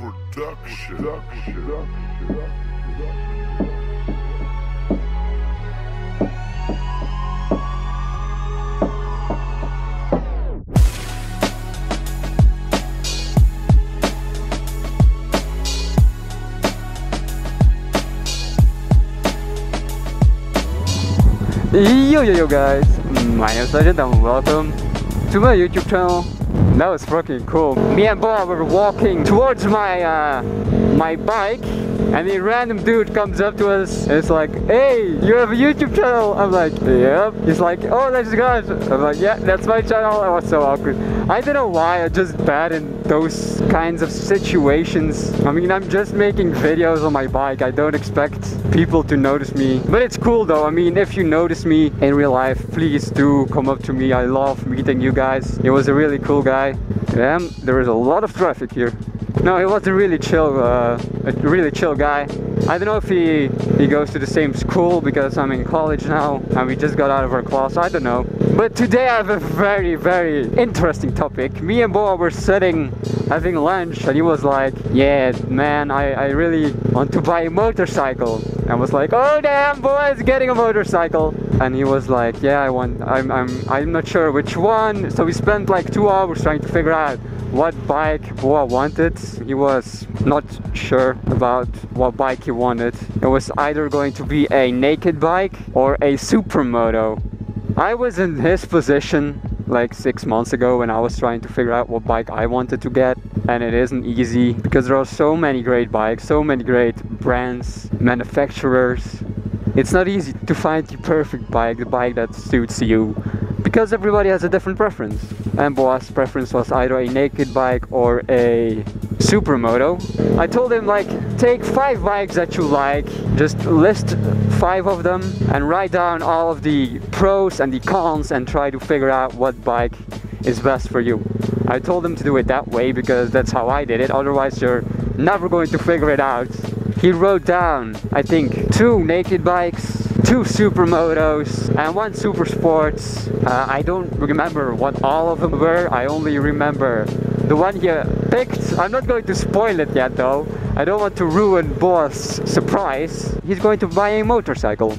Production. Yo guys, my name is Legend and welcome to my YouTube channel. That was fucking cool. Me and Bob were walking towards my my bike, and a random dude comes up to us and it's like, "Hey, you have a YouTube channel?" I'm like, "Yep." He's like, "Oh, that's good." I'm like, "Yeah, that's my channel." It was so awkward. I don't know why I'm just bad in those kinds of situations. I mean, I'm just making videos on my bike. I don't expect people to notice me, but it's cool though. I mean, if you notice me in real life, please do come up to me. I love meeting you guys. He was a really cool guy. Damn, there is a lot of traffic here. No, he was a really chill guy. I don't know if he goes to the same school because I'm in college now and we just got out of our class. I don't know. But today I have a very interesting topic. Me and Boa were sitting having lunch and he was like, "Yeah, man, I really want to buy a motorcycle." I was like, "Oh damn, Boa is getting a motorcycle." And he was like, "Yeah, I'm not sure which one." So we spent like 2 hours trying to figure out what bike Boa wanted. He was not sure about what bike he wanted. It was either going to be a naked bike or a Supermoto. I was in his position like 6 months ago when I was trying to figure out what bike I wanted to get, and it isn't easy because there are so many great bikes, so many great brands, manufacturers. It's not easy to find the perfect bike, the bike that suits you, because everybody has a different preference. And Boa's preference was either a naked bike or a Supermoto. I told him, like, take 5 bikes that you like, just list 5 of them and write down all of the pros and the cons and try to figure out what bike is best for you. I told him to do it that way because that's how I did it, otherwise you're never going to figure it out. He wrote down, I think, 2 naked bikes, 2 Supermotos and 1 Super Sports. I don't remember what all of them were. I only remember the one he picked. I'm not going to spoil it yet though. I don't want to ruin Boa's surprise. He's going to buy a motorcycle.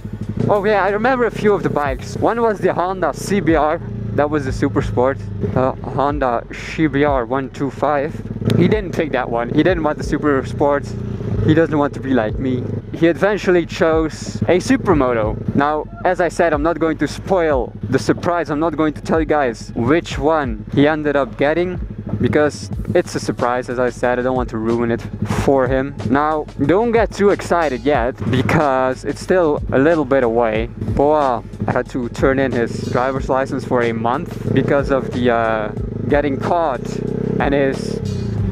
Oh yeah, I remember a few of the bikes. One was the Honda CBR. That was the Super Sport. Honda CBR 125. He didn't pick that one. He didn't want the Super Sport. He doesn't want to be like me. He eventually chose a Supermoto. Now, as I said, I'm not going to spoil the surprise. I'm not going to tell you guys which one he ended up getting because it's a surprise. As I said, I don't want to ruin it for him. Now, don't get too excited yet because it's still a little bit away. Boa had to turn in his driver's license for a month because of the getting caught and his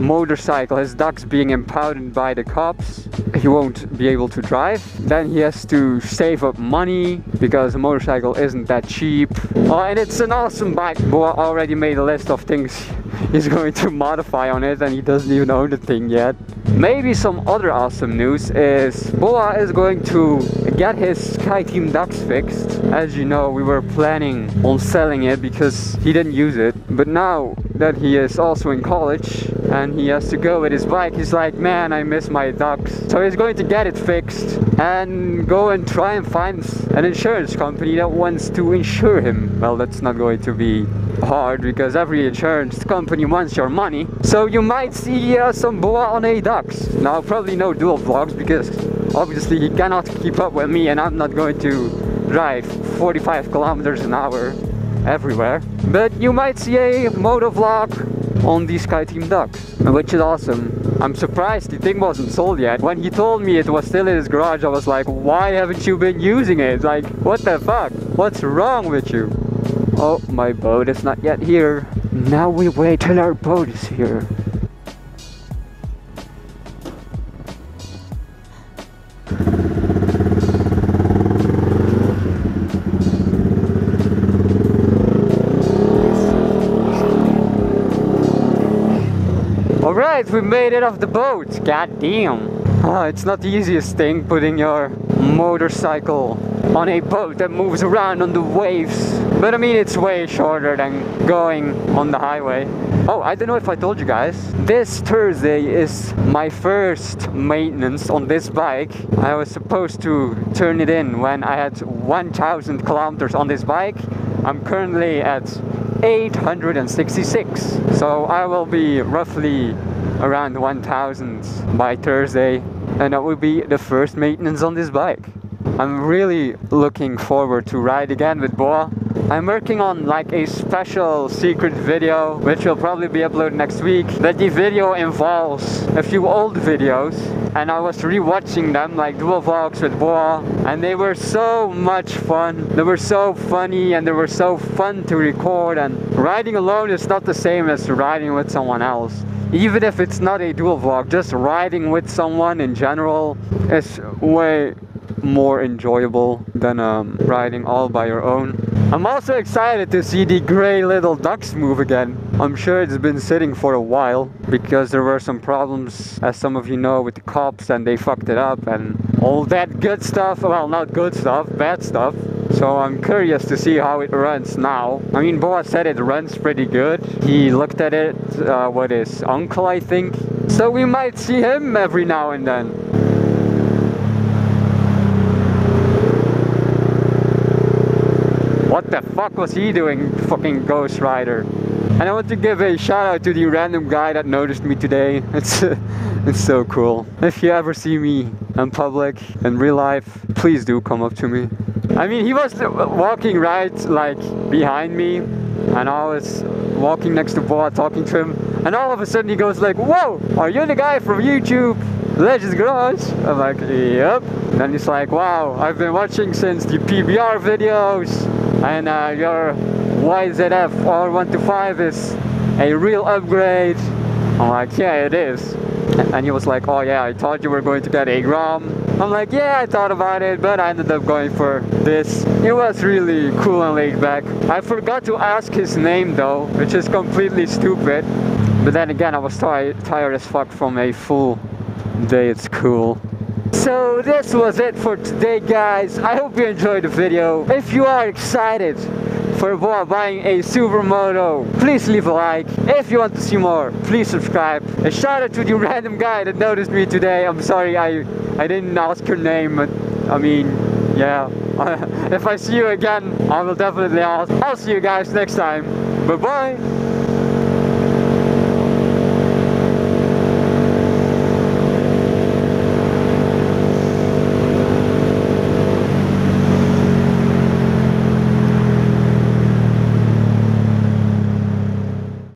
motorcycle, his ducks being impounded by the cops. He won't be able to drive. Then he has to save up money because a motorcycle isn't that cheap. Oh, and it's an awesome bike. Boa already made a list of things he's going to modify on it and he doesn't even own the thing yet. Maybe some other awesome news is Boa is going to get his SkyTeam ducks fixed. As you know, we were planning on selling it because he didn't use it. But now that he is also in college and he has to go with his bike, he's like, "Man, I miss my ducks." So he's going to get it fixed and go and try and find an insurance company that wants to insure him. Well, that's not going to be hard because every insurance company wants your money. So you might see some Boa on a ducks. Now, probably no dual vlogs because obviously he cannot keep up with me and I'm not going to drive 45 kilometers an hour everywhere. But you might see a moto vlog on the SkyTeam ducks, which is awesome. I'm surprised the thing wasn't sold yet. When he told me it was still in his garage, I was like, "Why haven't you been using it? Like, what the fuck? What's wrong with you?" Oh, my boat is not yet here. Now we wait till our boat is here. Alright, we made it off the boat. God damn. Oh, it's not the easiest thing putting your motorcycle on a boat that moves around on the waves. But I mean, it's way shorter than going on the highway. Oh, I don't know if I told you guys, this Thursday is my first maintenance on this bike. I was supposed to turn it in when I had 1,000 kilometers on this bike. I'm currently at 866, so I will be roughly around 1,000 by Thursday, and that will be the first maintenance on this bike. I'm really looking forward to ride again with Boa. I'm working on like a special secret video which will probably be uploaded next week. That the video involves a few old videos, and I was rewatching them, like dual vlogs with Boa, and they were so much fun. They were so funny and they were so fun to record, and riding alone is not the same as riding with someone else. Even if it's not a dual vlog, just riding with someone in general is way more enjoyable than riding all by your own. I'm also excited to see the gray little ducks move again. I'm sure it's been sitting for a while because there were some problems, as some of you know, with the cops, and they fucked it up and all that good stuff. Well, not good stuff, bad stuff. So I'm curious to see how it runs now. I mean, Boa said it runs pretty good. He looked at it with his uncle, I think. So we might see him every now and then. What the fuck was he doing, fucking Ghost Rider? And I want to give a shout out to the random guy that noticed me today. It's so cool. If you ever see me in public, in real life, please do come up to me. I mean, he was walking right like behind me, and I was walking next to Boa talking to him, and all of a sudden he goes like, "Whoa, are you the guy from YouTube, Legends Garage?" I'm like, "Yep." And then he's like, "Wow, I've been watching since the PBR videos, and your YZF R125 is a real upgrade." I'm like, "Yeah, it is." And he was like, "Oh yeah, I thought you were going to get a ROM." I'm like, "Yeah, I thought about it, but I ended up going for this." It was really cool and laid back. I forgot to ask his name though, which is completely stupid. But then again, I was tired as fuck from a full day at school. So this was it for today, guys. I hope you enjoyed the video. If you are excited for Boa buying a Supermoto, please leave a like. If you want to see more, please subscribe. A shout out to the random guy that noticed me today. I'm sorry I didn't ask your name, but I mean, yeah. If I see you again, I will definitely ask. I'll see you guys next time. Bye bye.